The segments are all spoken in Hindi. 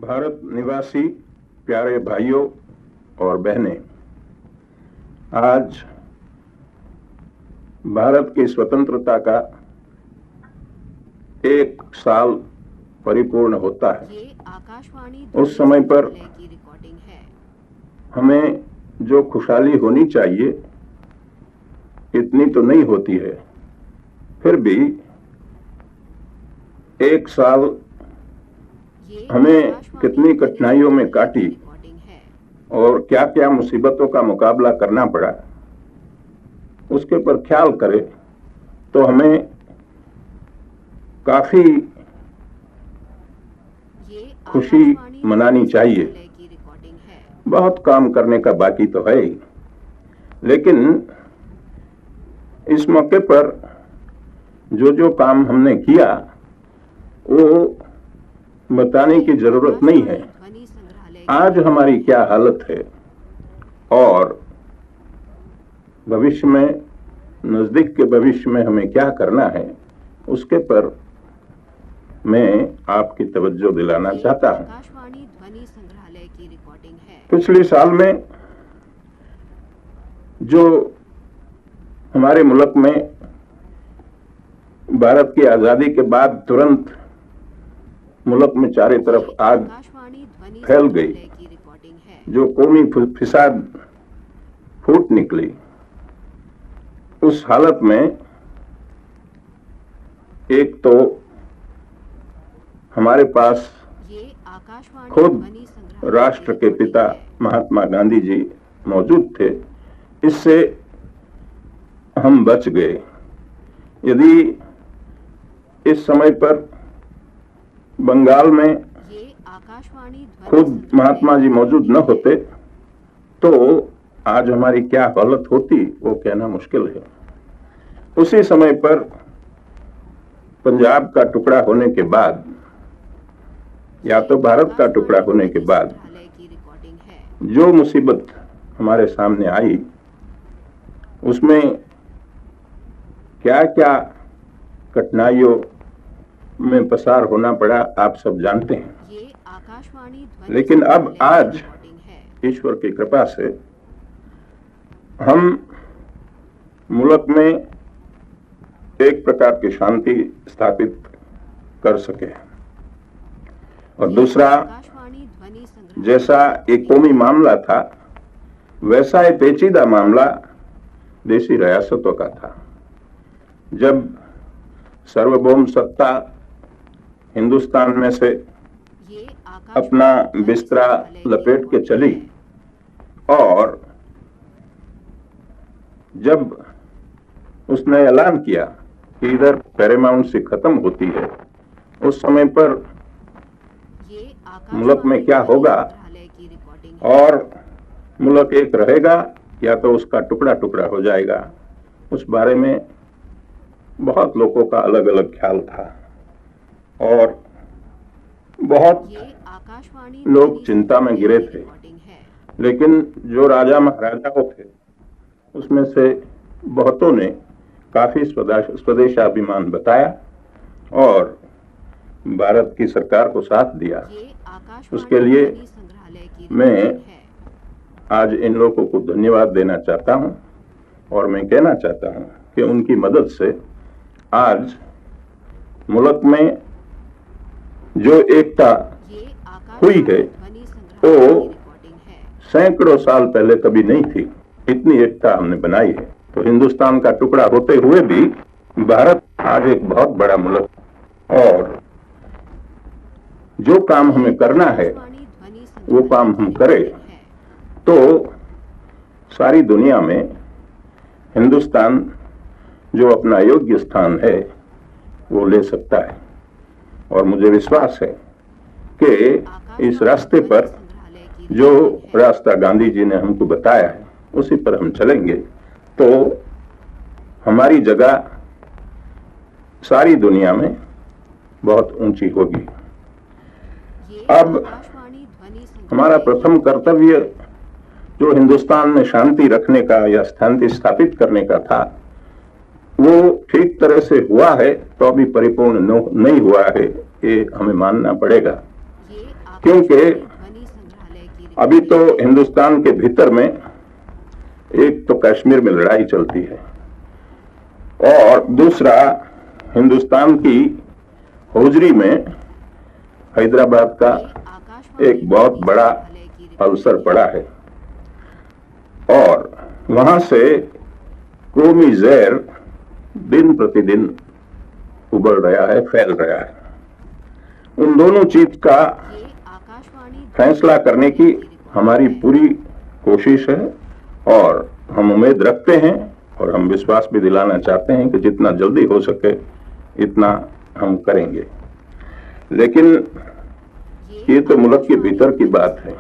भारत निवासी प्यारे भाइयों और बहनें, आज भारत की स्वतंत्रता का 1 साल परिपूर्ण होता है। उस समय पर हमें जो खुशहाली होनी चाहिए इतनी तो नहीं होती है, फिर भी 1 साल हमें कितनी कठिनाइयों में काटी और क्या क्या मुसीबतों का मुकाबला करना पड़ा, उसके पर ख्याल करें तो हमें काफी खुशी मनानी चाहिए। बहुत काम करने का बाकी तो है ही, लेकिन इस मौके पर जो जो काम हमने किया वो बताने की जरूरत नहीं है। आज हमारी क्या हालत है और भविष्य में, नजदीक के भविष्य में हमें क्या करना है, उसके पर मैं आपकी तवज्जो दिलाना चाहता हूं। पिछले साल में जो हमारे मुल्क में भारत की आजादी के बाद तुरंत मुल्क में चारों तरफ आग फैल गई, जो कौमी फिसाद फूट निकली, उस हालत में एक तो हमारे पास खुद राष्ट्र के पिता महात्मा गांधी जी मौजूद थे, इससे हम बच गए। यदि इस समय पर बंगाल में खुद महात्मा जी मौजूद न होते तो आज हमारी क्या हालत होती वो कहना मुश्किल है। उसी समय पर पंजाब का टुकड़ा होने के बाद, या तो भारत का टुकड़ा होने के बाद जो मुसीबत हमारे सामने आई, उसमें क्या क्या कठिनाइयों में पसार होना पड़ा आप सब जानते हैं। लेकिन अब आज ईश्वर की कृपा से हम मुल्क में एक प्रकार की शांति स्थापित कर सके, और दूसरा, जैसा एक कौमी मामला था वैसा एक पेचीदा मामला देशी रियासतों का था। जब सार्वभौम सत्ता हिंदुस्तान में से अपना बिस्तरा लपेट के चली और जब उसने ऐलान किया कि इधर पैरामाउंट से खत्म होती है, उस समय पर मुल्क में क्या होगा और मुल्क एक रहेगा या तो उसका टुकड़ा टुकड़ा हो जाएगा, उस बारे में बहुत लोगों का अलग अलग ख्याल था और बहुत लोग चिंता में गिरे थे। लेकिन जो राजा महाराजाओं थे उसमें से बहुतों ने काफी स्वदेशाभिमान बताया और भारत की सरकार को साथ दिया। उसके लिए मैं आज इन लोगों को धन्यवाद देना चाहता हूं और मैं कहना चाहता हूं कि उनकी मदद से आज मुल्क में जो एकता हुई है वो सैकड़ों साल पहले कभी नहीं थी। इतनी एकता हमने बनाई है। तो हिंदुस्तान का टुकड़ा होते हुए भी भारत आज एक बहुत बड़ा मुल्क, और जो काम हमें करना है वो काम हम करें तो सारी दुनिया में हिंदुस्तान जो अपना योग्य स्थान है वो ले सकता है। और मुझे विश्वास है कि इस रास्ते पर जो रास्ता गांधी जी ने हमको बताया है उसी पर हम चलेंगे तो हमारी जगह सारी दुनिया में बहुत ऊंची होगी। अब हमारा प्रथम कर्तव्य जो हिंदुस्तान में शांति रखने का या शांति स्थापित करने का था वो ठीक तरह से हुआ है, तो अभी परिपूर्ण नहीं हुआ है, ये हमें मानना पड़ेगा। क्योंकि अभी तो हिंदुस्तान के भीतर में एक तो कश्मीर में लड़ाई चलती है और दूसरा हिंदुस्तान की होजरी में हैदराबाद का एक बहुत बड़ा अवसर पड़ा है और वहां से कौमी जहर दिन प्रतिदिन उबल रहा है, फैल रहा है। उन दोनों चीज का फैसला करने की हमारी पूरी कोशिश है और हम उम्मीद रखते हैं और हम विश्वास भी दिलाना चाहते हैं कि जितना जल्दी हो सके इतना हम करेंगे। लेकिन ये तो मुल्क के भीतर की बात है।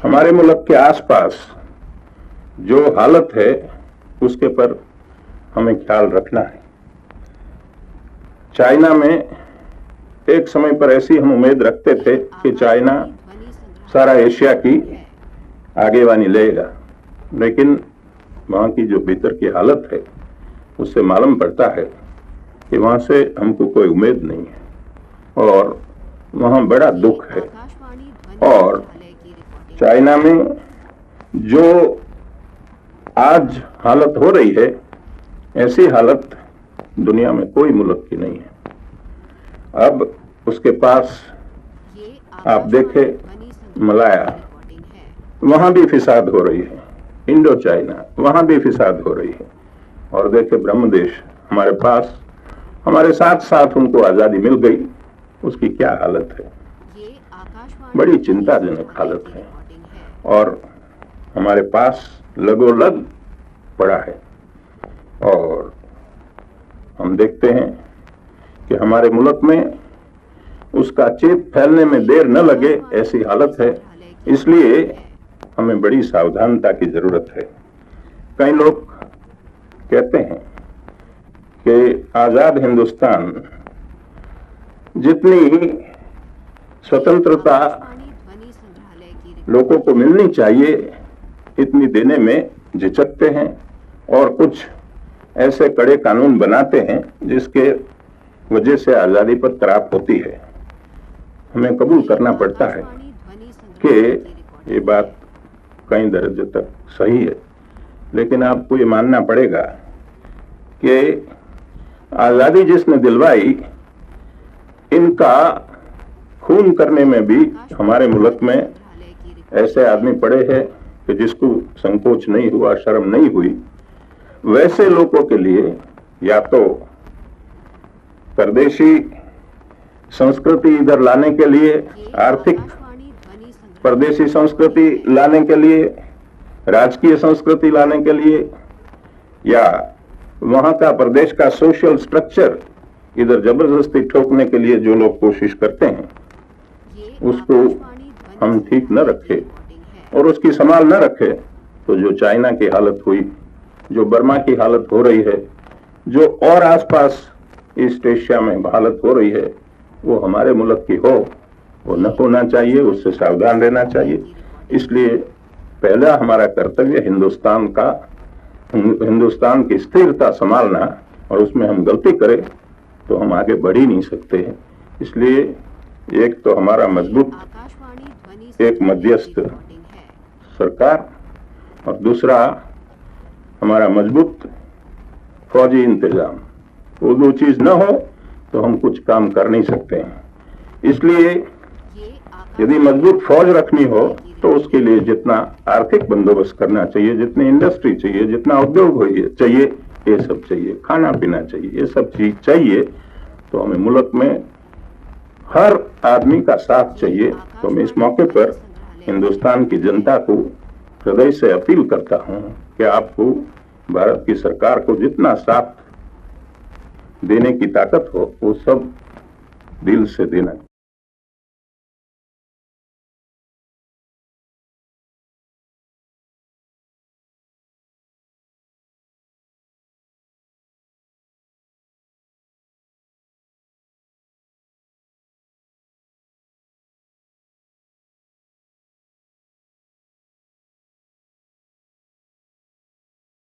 हमारे मुल्क के आसपास जो हालत है उसके पर हमें ख्याल रखना है। चाइना में एक समय पर ऐसी हम उम्मीद रखते थे कि चाइना सारा एशिया की आगेवानी लेगा, लेकिन वहाँ की जो भीतर की हालत है उससे मालूम पड़ता है कि वहाँ से हमको कोई उम्मीद नहीं है और वहाँ बड़ा दुख है। और चाइना में जो आज हालत हो रही है ऐसी हालत दुनिया में कोई मुल्क की नहीं है। अब उसके पास आप देखें मलाया, वहां भी फिसाद हो रही है, इंडो चाइना वहां भी फिसाद हो रही है और देखे ब्रह्मदेश हमारे पास, हमारे साथ साथ उनको आजादी मिल गई, उसकी क्या हालत है, बड़ी चिंताजनक हालत है और हमारे पास लगोलग पड़ा है। और हम देखते हैं कि हमारे मुल्क में उसका चेप फैलने में देर न लगे ऐसी हालत है, इसलिए हमें बड़ी सावधानता की जरूरत है। कई लोग कहते हैं कि आजाद हिंदुस्तान जितनी स्वतंत्रता लोगों को मिलनी चाहिए इतनी देने में झिझकते हैं और कुछ ऐसे कड़े कानून बनाते हैं जिसके वजह से आजादी पर तराप होती है। हमें कबूल करना पड़ता है कि ये बात कई दर्जे तक सही है, लेकिन आपको ये मानना पड़ेगा कि आजादी जिसने दिलवाई, इनका खून करने में भी हमारे मुल्क में ऐसे आदमी पड़े हैं कि जिसको संकोच नहीं हुआ, शर्म नहीं हुई। वैसे लोगों के लिए या तो परदेशी संस्कृति इधर लाने के लिए, आर्थिक परदेशी संस्कृति लाने के लिए, राजकीय संस्कृति लाने के लिए, या वहां का प्रदेश का सोशल स्ट्रक्चर इधर जबरदस्ती ठोकने के लिए जो लोग कोशिश करते हैं, उसको हम ठीक न रखे और उसकी संभाल न रखे तो जो चाइना की हालत हुई, जो बर्मा की हालत हो रही है, जो और आसपास ईस्ट एशिया में हालत हो रही है, वो हमारे मुल्क की हो, वो न होना चाहिए, उससे सावधान रहना चाहिए। इसलिए पहला हमारा कर्तव्य हिंदुस्तान की स्थिरता संभालना, और उसमें हम गलती करें तो हम आगे बढ़ ही नहीं सकते हैं। इसलिए एक तो हमारा मजबूत एक मध्यस्थ सरकार और दूसरा हमारा मजबूत फौजी इंतजाम, वो दो चीज न हो तो हम कुछ काम कर नहीं सकते हैं। इसलिए यदि मजबूत फौज रखनी हो तो उसके लिए जितना आर्थिक बंदोबस्त करना चाहिए, जितनी इंडस्ट्री चाहिए, जितना उद्योग चाहिए, ये सब चाहिए, खाना पीना चाहिए, ये सब चीज चाहिए, तो हमें मुल्क में हर आदमी का साथ चाहिए। तो मैं इस मौके पर हिंदुस्तान की जनता को हृदय से अपील करता हूं कि आपको भारत की सरकार को जितना साथ देने की ताकत हो वो सब दिल से देना चाहिए।